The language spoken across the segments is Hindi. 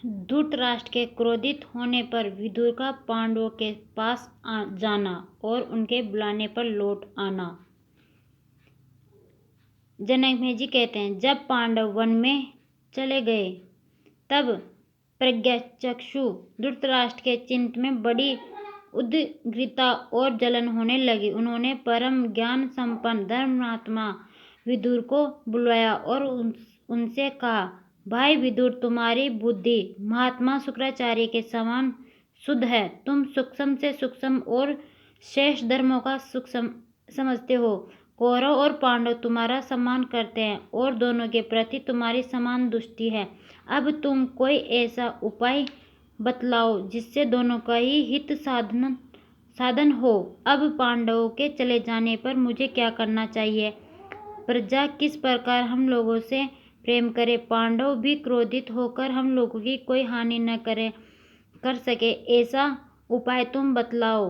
धृतराष्ट्र के क्रोधित होने पर विदुर का पांडवों के पास जाना और उनके बुलाने पर लौट आना। जनमेजय जी कहते हैं, जब पांडव वन में चले गए तब प्रज्ञाचक्षु धृतराष्ट्र के चित्त में बड़ी उद्ग्रीवता और जलन होने लगी। उन्होंने परम ज्ञान संपन्न धर्मात्मा विदुर को बुलाया और उनसे कहा, भाई विदुर, तुम्हारी बुद्धि महात्मा शुक्राचार्य के समान शुद्ध है। तुम सूक्ष्म से सूक्ष्म और श्रेष्ठ धर्मों का सूक्ष्म समझते हो। कौरव और पांडव तुम्हारा सम्मान करते हैं और दोनों के प्रति तुम्हारी समान दृष्टि है। अब तुम कोई ऐसा उपाय बतलाओ जिससे दोनों का ही हित साधन हो। अब पांडवों के चले जाने पर मुझे क्या करना चाहिए? प्रजा किस प्रकार हम लोगों से प्रेम करे, पांडव भी क्रोधित होकर हम लोगों की कोई हानि न कर सके, ऐसा उपाय तुम बतलाओ।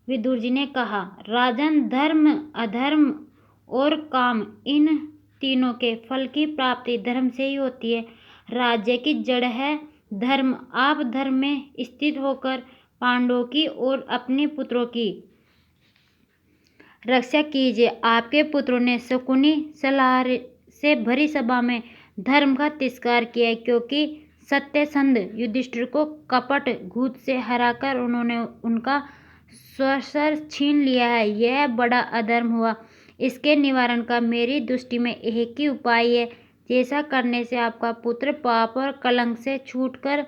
विदुर जी ने कहा, राजन, धर्म, अधर्म और काम, इन तीनों के फल की प्राप्ति धर्म से ही होती है। राज्य की जड़ है धर्म। आप धर्म में स्थित होकर पांडवों की और अपने पुत्रों की रक्षा कीजिए। आपके पुत्रों ने शकुनी सलाह से भरी सभा में धर्म का तिरस्कार किया, क्योंकि सत्यसंध युधिष्ठिर को कपट घूत से हराकर उन्होंने उनका स्वसर छीन लिया है। यह बड़ा अधर्म हुआ। इसके निवारण का मेरी दृष्टि में एक ही उपाय है। जैसा करने से आपका पुत्र पाप और कलंक से छूटकर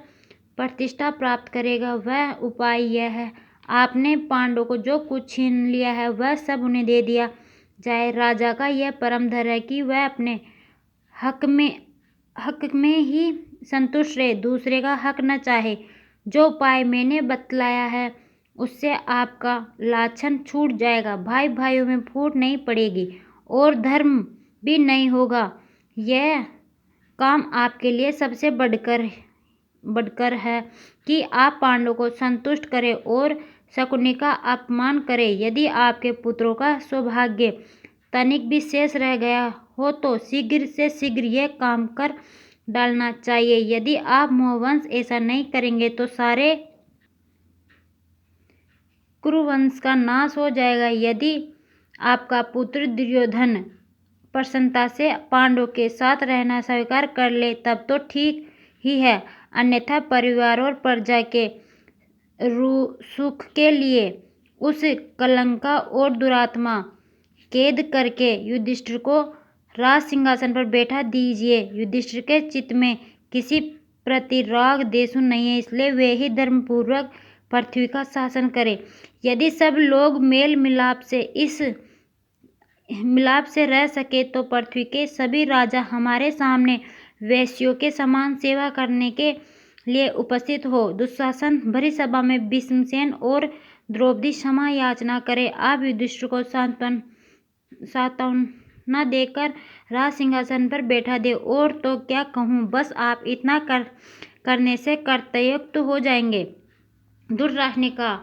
प्रतिष्ठा प्राप्त करेगा, वह उपाय यह है, आपने पांडवों को जो कुछ छीन लिया है वह सब उन्हें दे दिया जाए। राजा का यह परम धर्म है कि वह अपने हक में ही संतुष्ट रहे, दूसरे का हक न चाहे। जो उपाय मैंने बतलाया है उससे आपका लाछन छूट जाएगा, भाई भाइयों में फूट नहीं पड़ेगी और धर्म भी नहीं होगा। यह काम आपके लिए सबसे बढ़कर है कि आप पांडवों को संतुष्ट करें और शकुनी का अपमान करें। यदि आपके पुत्रों का सौभाग्य तनिक भी शेष रह गया हो तो शीघ्र से शीघ्र यह काम कर डालना चाहिए। यदि आप मोहवंश ऐसा नहीं करेंगे तो सारे कुरुवंश का नाश हो जाएगा। यदि आपका पुत्र दुर्योधन प्रसन्नता से पांडवों के साथ रहना स्वीकार कर ले तब तो ठीक ही है, अन्यथा परिवार और प्रजा के सुख के लिए उस कलंका और दुरात्मा कैद करके युधिष्ठिर को राज सिंहासन पर बैठा दीजिए। युधिष्ठिर के चित्त में किसी प्रति राग द्वेष नहीं है, इसलिए वे ही धर्मपूर्वक पृथ्वी का शासन करें। यदि सब लोग मेल मिलाप से रह सके तो पृथ्वी के सभी राजा हमारे सामने वैश्यों के समान सेवा करने के लिए उपस्थित हो। दुशासन भरी सभा में भीष्मसेन और द्रौपदी क्षमा याचना करे। आप युधिष्ठिर को सांत्वना देकर राज सिंहासन पर बैठा दे। और तो क्या कहूँ, बस आप इतना करने से कर्तव्ययुक्त हो जाएंगे। धृतराष्ट्र ने कहा,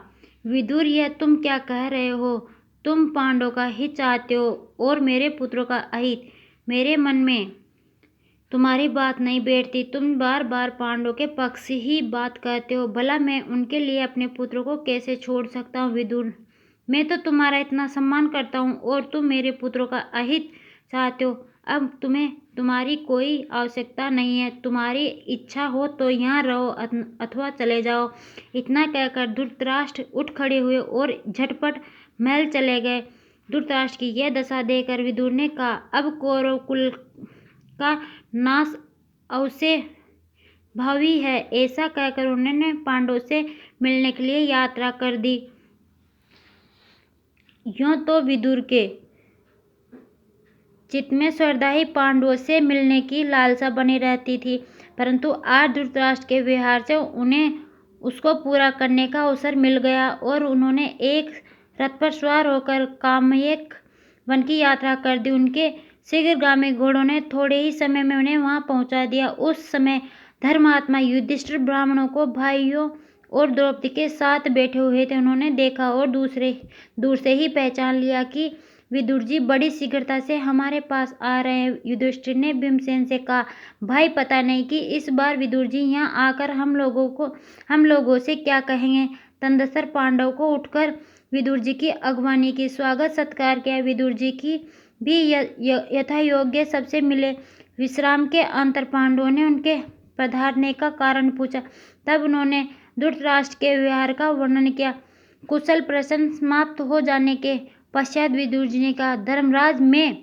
विदुर, यह तुम क्या कह रहे हो? तुम पांडवों का हित चाहते हो और मेरे पुत्रों का अहित। मेरे मन में तुम्हारी बात नहीं बैठती। तुम बार बार पांडवों के पक्ष ही बात कहते हो। भला मैं उनके लिए अपने पुत्रों को कैसे छोड़ सकता हूँ? विदुर, मैं तो तुम्हारा इतना सम्मान करता हूँ और तुम मेरे पुत्रों का अहित चाहते हो। अब तुम्हारी कोई आवश्यकता नहीं है। तुम्हारी इच्छा हो तो यहाँ रहो अथवा चले जाओ। इतना कहकर धृतराष्ट्र उठ खड़े हुए और झटपट महल चले गए। धृतराष्ट्र की यह दशा देखकर विदुर ने कहा, अब कौरव कुल का नाश अवश्य भावी है। ऐसा कहकर उन्होंने पांडवों से मिलने के लिए यात्रा कर दी। यूं तो विदुर के चित्त में सदा ही पांडवों से मिलने की लालसा बनी रहती थी, परंतु आज धृतराष्ट्र के व्यवहार से उन्हें उसको पूरा करने का अवसर मिल गया और उन्होंने एक रथ पर सवार होकर कामयक वन की यात्रा कर दी। उनके शीघ्रगामी घोड़ों ने थोड़े ही समय में उन्हें वहां पहुंचा दिया। उस समय धर्मात्मा युधिष्ठिर ब्राह्मणों को भाइयों और द्रौपदी के साथ बैठे हुए थे। उन्होंने देखा और दूर से ही पहचान लिया कि विदुर जी बड़ी शीघ्रता से हमारे पास आ रहे हैं। युधिष्ठिर ने भीमसेन से कहा, भाई पता नहीं कि इस बार विदुर जी यहाँ आकर हम लोगों से क्या कहेंगे। तदनंतर पांडव को उठकर विदुर जी की अगवानी की, स्वागत सत्कार किया। विदुर जी की भी यथायोग्य सबसे मिले। विश्राम के अंतर पांडवों ने उनके पधारने का कारण पूछा। तब उन्होंने धृतराष्ट्र के व्यवहार का वर्णन किया। कुशल प्रश्न समाप्त हो जाने के पश्चात विदुर जी ने कहा, धर्मराज, मैं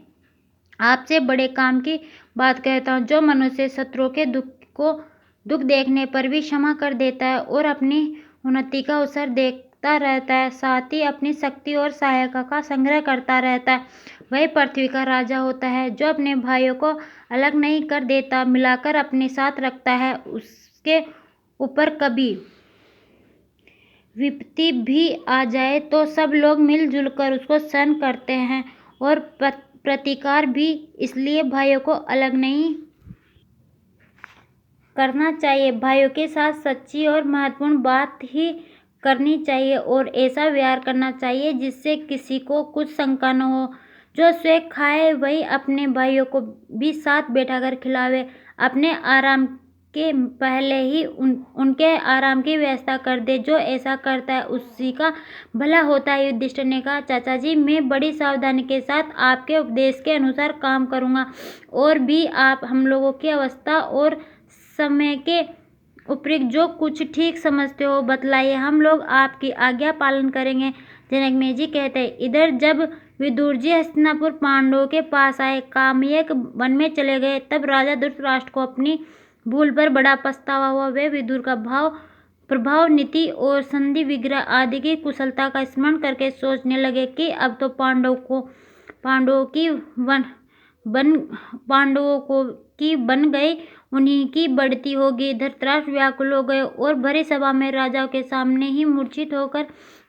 आपसे बड़े काम की बात कहता हूँ। जो मनुष्य शत्रुओं के दुख देखने पर भी क्षमा कर देता है और अपनी उन्नति का अवसर देखता रहता है, साथ ही अपनी शक्ति और सहायता का संग्रह करता रहता है, वही पृथ्वी का राजा होता है। जो अपने भाइयों को अलग नहीं कर देता, मिलाकर अपने साथ रखता है, उसके ऊपर कभी विपत्ति भी आ जाए तो सब लोग मिलजुल कर उसको सहन करते हैं और प्रतिकार भी। इसलिए भाइयों को अलग नहीं करना चाहिए, भाइयों के साथ सच्ची और महत्वपूर्ण बात ही करनी चाहिए और ऐसा व्यवहार करना चाहिए जिससे किसी को कुछ शंका न हो। जो स्वयं खाए वही अपने भाइयों को भी साथ बैठाकर खिलावे। अपने आराम के पहले ही उनके आराम की व्यवस्था कर दे। जो ऐसा करता है उसी का भला होता है। युधिष्ठिर ने कहा, चाचा जी, मैं बड़ी सावधानी के साथ आपके उपदेश के अनुसार काम करूंगा और भी आप हम लोगों की अवस्था और समय के उपयुक्त जो कुछ ठीक समझते हो बतलाइए, हम लोग आपकी आज्ञा पालन करेंगे। जनक जी कहते हैं, इधर जब विदुर जी हस्तिनापुर पांडवों के पास आए, कामयक वन में चले गए, तब राजा धृतराष्ट्र को अपनी भूल पर बड़ा पछतावा हुआ। वे विदुर का प्रभाव, नीति और संधि विग्रह आदि की कुशलता का स्मरण करके सोचने लगे कि अब तो पांडवों की बन गई, उन्हीं की बढ़ती होगी। धृतराष्ट्र व्याकुल हो गए और भरी सभा में राजाओं के सामने ही मूर्छित होकर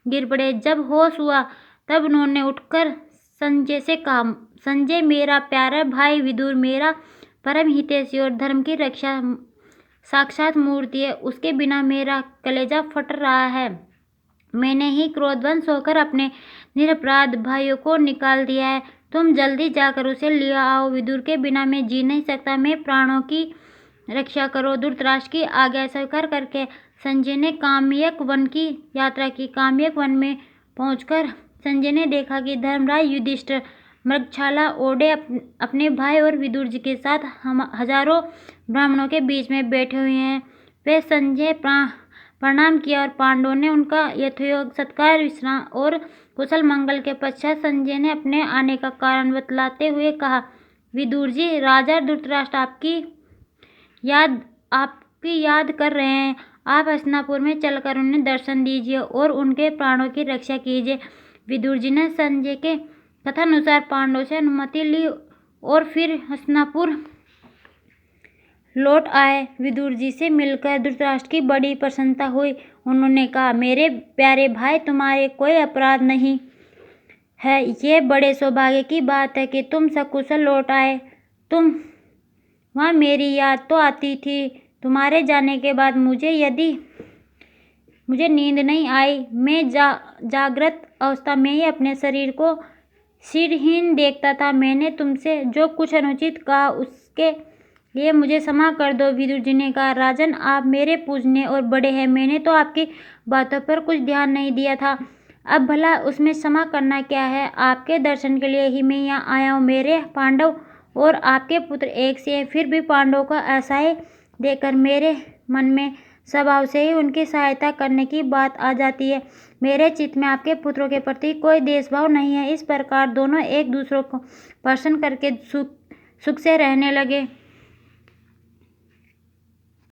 गिर पड़े। जब होश हुआ तब उन्होंने उठकर संजय से कहा, संजय, मेरा प्यारा भाई विदुर मेरा परम हितैषी और धर्म की रक्षा साक्षात मूर्ति है, उसके बिना मेरा कलेजा फट रहा है। मैंने ही क्रोधवश होकर अपने निरपराध भाइयों को निकाल दिया है। तुम जल्दी जाकर उसे ले आओ। विदुर के बिना मैं जी नहीं सकता, मैं प्राणों की रक्षा करो। धृतराष्ट्र की आज्ञा स्वीकार करके संजय ने कामयक वन की यात्रा की। कामयक वन में पहुंचकर संजय ने देखा कि धर्मराज युधिष्ठिर मृगशाला ओढ़े अपने भाई और विदुर जी के साथ हजारों ब्राह्मणों के बीच में बैठे हुए हैं। वे संजय प्रणाम किया और पांडवों ने उनका यथोचित सत्कार, विश्राम और कुशल मंगल के पश्चात संजय ने अपने आने का कारण बतलाते हुए कहा, विदुर जी, राजा धृतराष्ट्र आपकी याद कर रहे हैं। आप हस्तिनापुर में चलकर उन्हें दर्शन दीजिए और उनके प्राणों की रक्षा कीजिए। विदुर जी ने संजय के कथानुसार पांडवों से अनुमति ली और फिर हस्तिनापुर लौट आए। विदुर जी से मिलकर धृतराष्ट्र की बड़ी प्रसन्नता हुई। उन्होंने कहा, मेरे प्यारे भाई, तुम्हारे कोई अपराध नहीं है। ये बड़े सौभाग्य की बात है कि तुम सकुशल लौट आए। वहाँ मेरी याद तो आती थी। तुम्हारे जाने के बाद मुझे नींद नहीं आई। मैं जागृत अवस्था में ही अपने शरीर को सिरहीन देखता था। मैंने तुमसे जो कुछ अनुचित कहा उसके लिए मुझे क्षमा कर दो। विदुर जी ने कहा, राजन, आप मेरे पूजनीय और बड़े हैं। मैंने तो आपकी बातों पर कुछ ध्यान नहीं दिया था। अब भला उसमें क्षमा करना क्या है। आपके दर्शन के लिए ही मैं यहाँ आया हूँ। मेरे पांडव और आपके पुत्र एक से हैं, फिर भी पांडवों का असहाय देखकर मेरे मन में स्वभाव से ही उनकी सहायता करने की बात आ जाती है। मेरे चित्त में आपके पुत्रों के प्रति कोई देशभाव नहीं है। इस प्रकार दोनों एक दूसरे को प्रसन्न करके सुख से रहने लगे।